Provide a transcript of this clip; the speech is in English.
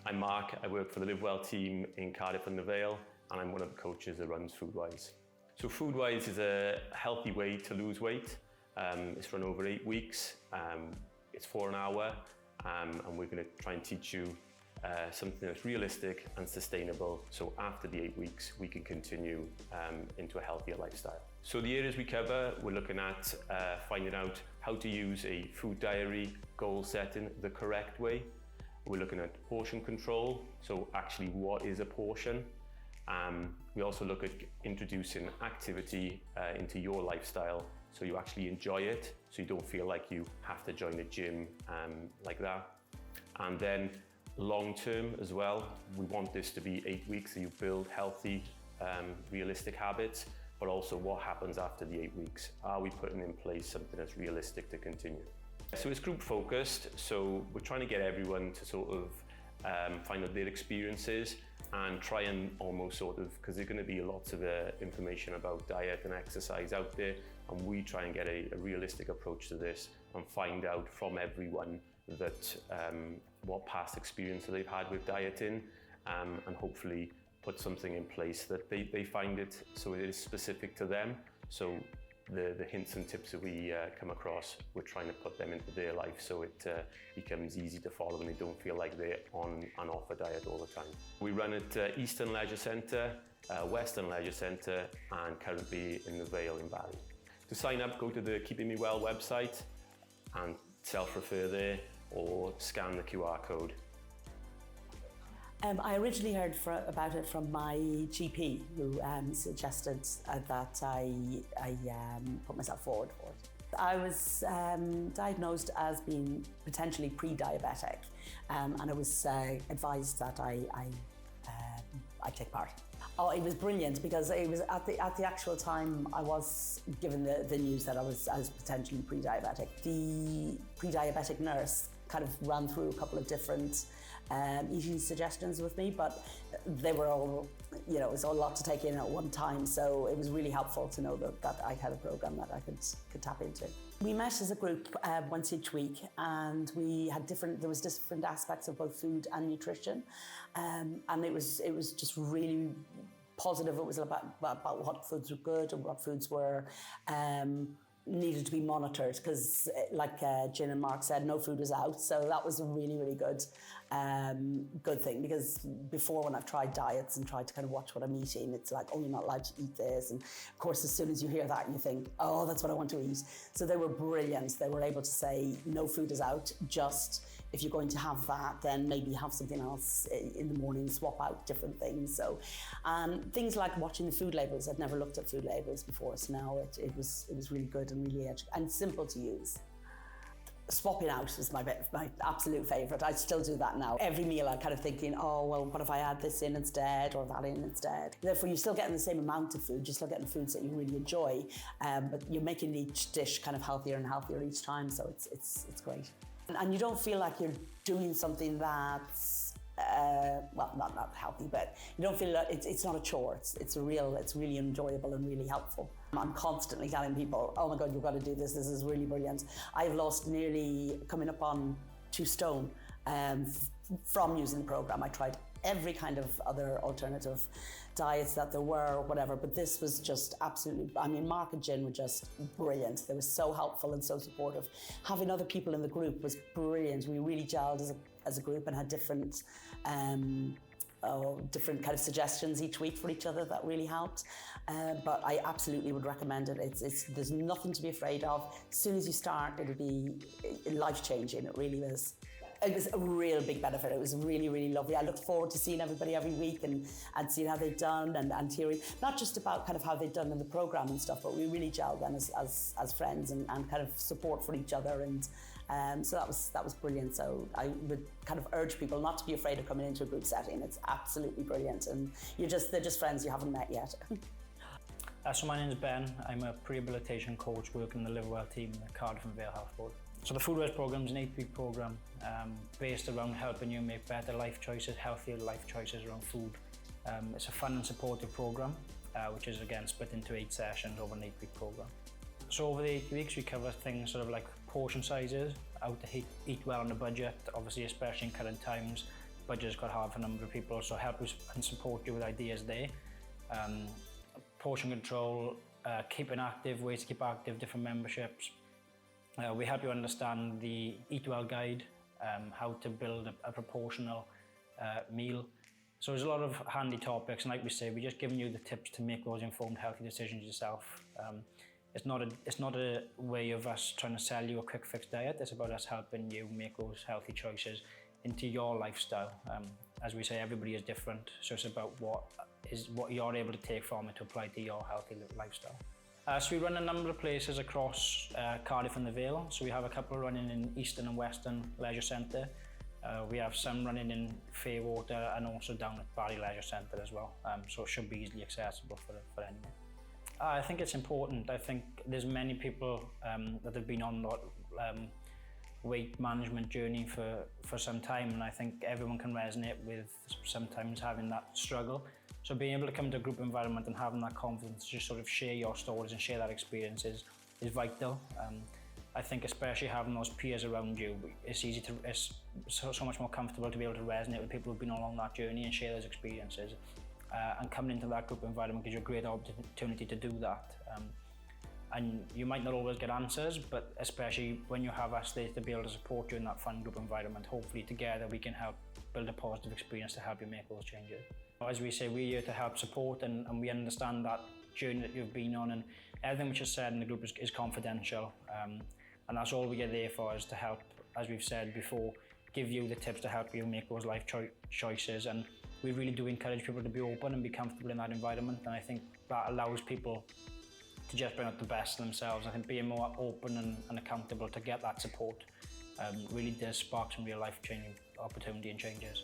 I'm Mark, I work for the Live Well team in Cardiff and the Vale, and I'm one of the coaches that runs Foodwise. So Foodwise is a healthy way to lose weight. It's run over 8 weeks, it's for an hour, and we're going to try and teach you something that's realistic and sustainable, so after the 8 weeks we can continue into a healthier lifestyle. So the areas we cover, we're looking at finding out how to use a food diary, goal setting the correct way. We're looking at portion control, so actually what is a portion. We also look at introducing activity into your lifestyle so you actually enjoy it, so you don't feel like you have to join a gym like that. And then long term as well, we want this to be 8 weeks so you build healthy, realistic habits, but also what happens after the 8 weeks. Are we putting in place something that's realistic to continue? So it's group focused, so we're trying to get everyone to sort of find out their experiences and try and almost sort of, because there's going to be lots of information about diet and exercise out there, and we try and get a realistic approach to this and find out from everyone that what past experience they've had with dieting, and hopefully put something in place that they find it so it is specific to them. So the hints and tips that we come across, we're trying to put them into their life so it becomes easy to follow and they don't feel like they're on and off a diet all the time. We run at Eastern Leisure Centre, Western Leisure Centre, and currently in the Vale in Bali. To sign up, go to the Keeping Me Well website and self-refer there or scan the QR code. I originally heard about it from my GP, who suggested that I put myself forward for it. I was diagnosed as being potentially pre-diabetic, and I was advised that I take part. Oh, it was brilliant, because it was at the actual time I was given the news that I was potentially pre-diabetic. The pre-diabetic nurse kind of ran through a couple of different eating suggestions with me, but they were all, it was a lot to take in at one time, so it was really helpful to know that I had a program that I could tap into. We met as a group once each week, and there was different aspects of both food and nutrition, and it was just really positive. It was about what foods were good and what foods were needed to be monitored, because like Jin and Mark said, no food was out, so that was a really, really good thing, because before, when I've tried diets and tried to kind of watch what I'm eating, it's like, oh, you're not allowed to eat this, and of course as soon as you hear that you think, oh, that's what I want to eat. So they were brilliant. They were able to say no food is out, just if you're going to have that, then maybe have something else in the morning, swap out different things. So things like watching the food labels. I'd never looked at food labels before, so now it was really good and really and simple to use. Swapping out was my absolute favourite. I still do that now. Every meal I'm kind of thinking, oh, well, what if I add this in instead or that in instead? Therefore, you're still getting the same amount of food, you're still getting foods that you really enjoy, but you're making each dish kind of healthier and healthier each time, so it's great. And you don't feel like you're doing something that's not healthy, but you don't feel that it's not a chore. It's really enjoyable and really helpful. I'm constantly telling people, oh my God, you've got to do this. This is really brilliant. I've lost nearly coming up on 2 stone from using the program. I tried every kind of other alternative diets that there were, or whatever, but this was just absolutely, Mark and Jin were just brilliant. They were so helpful and so supportive. Having other people in the group was brilliant. We really gelled as a group and had different kind of suggestions each week for each other that really helped. But I absolutely would recommend it. There's nothing to be afraid of. As soon as you start, it'll be life-changing. It really is. It was a real big benefit. It was really, really lovely. I looked forward to seeing everybody every week and seeing how they'd done and hearing, not just about kind of how they'd done in the programme and stuff, but we really gelled then as friends and kind of support for each other. And so that was brilliant. So I would kind of urge people not to be afraid of coming into a group setting. It's absolutely brilliant. And they're just friends you haven't met yet. So my name is Ben. I'm a rehabilitation coach working in the Live Well team at Cardiff and Vale Health Board. So the Foodwise program is an 8-week program based around helping you make better life choices, healthier life choices around food. It's a fun and supportive program, which is again split into 8 sessions over an 8-week program. So over the 8 weeks we cover things sort of like portion sizes, how to eat well on a budget, obviously especially in current times, budget's got hard for a number of people, so help us and support you with ideas there. Portion control, keeping active, ways to keep active, different memberships. We help you understand the Eat Well guide, how to build a proportional meal. So there's a lot of handy topics, and like we say, we're just giving you the tips to make those informed, healthy decisions yourself. It's not a way of us trying to sell you a quick fix diet. It's about us helping you make those healthy choices into your lifestyle. As we say, everybody is different, so it's about what you're able to take from it to apply to your healthy lifestyle. So we run a number of places across Cardiff and the Vale. So we have a couple running in Eastern and Western Leisure Centre. We have some running in Fairwater and also down at Barry Leisure Centre as well. So it should be easily accessible for anyone. I think it's important. I think there's many people that have been on that weight management journey for some time, and I think everyone can resonate with sometimes having that struggle. So being able to come to a group environment and having that confidence to just sort of share your stories and share that experience is vital. I think especially having those peers around you, it's so much more comfortable to be able to resonate with people who've been along that journey and share those experiences. And coming into that group environment gives you a great opportunity to do that. And you might not always get answers, but especially when you have us there to be able to support you in that fun group environment, hopefully together we can help build a positive experience to help you make those changes. As we say, we're here to help support, and we understand that journey that you've been on, and everything which is said in the group is confidential. And that's all we are there for, is to help, as we've said before, give you the tips to help you make those life choices. And we really do encourage people to be open and be comfortable in that environment, and I think that allows people to just bring out the best of themselves. I think being more open and accountable to get that support really does spark some real life changing opportunity and changes.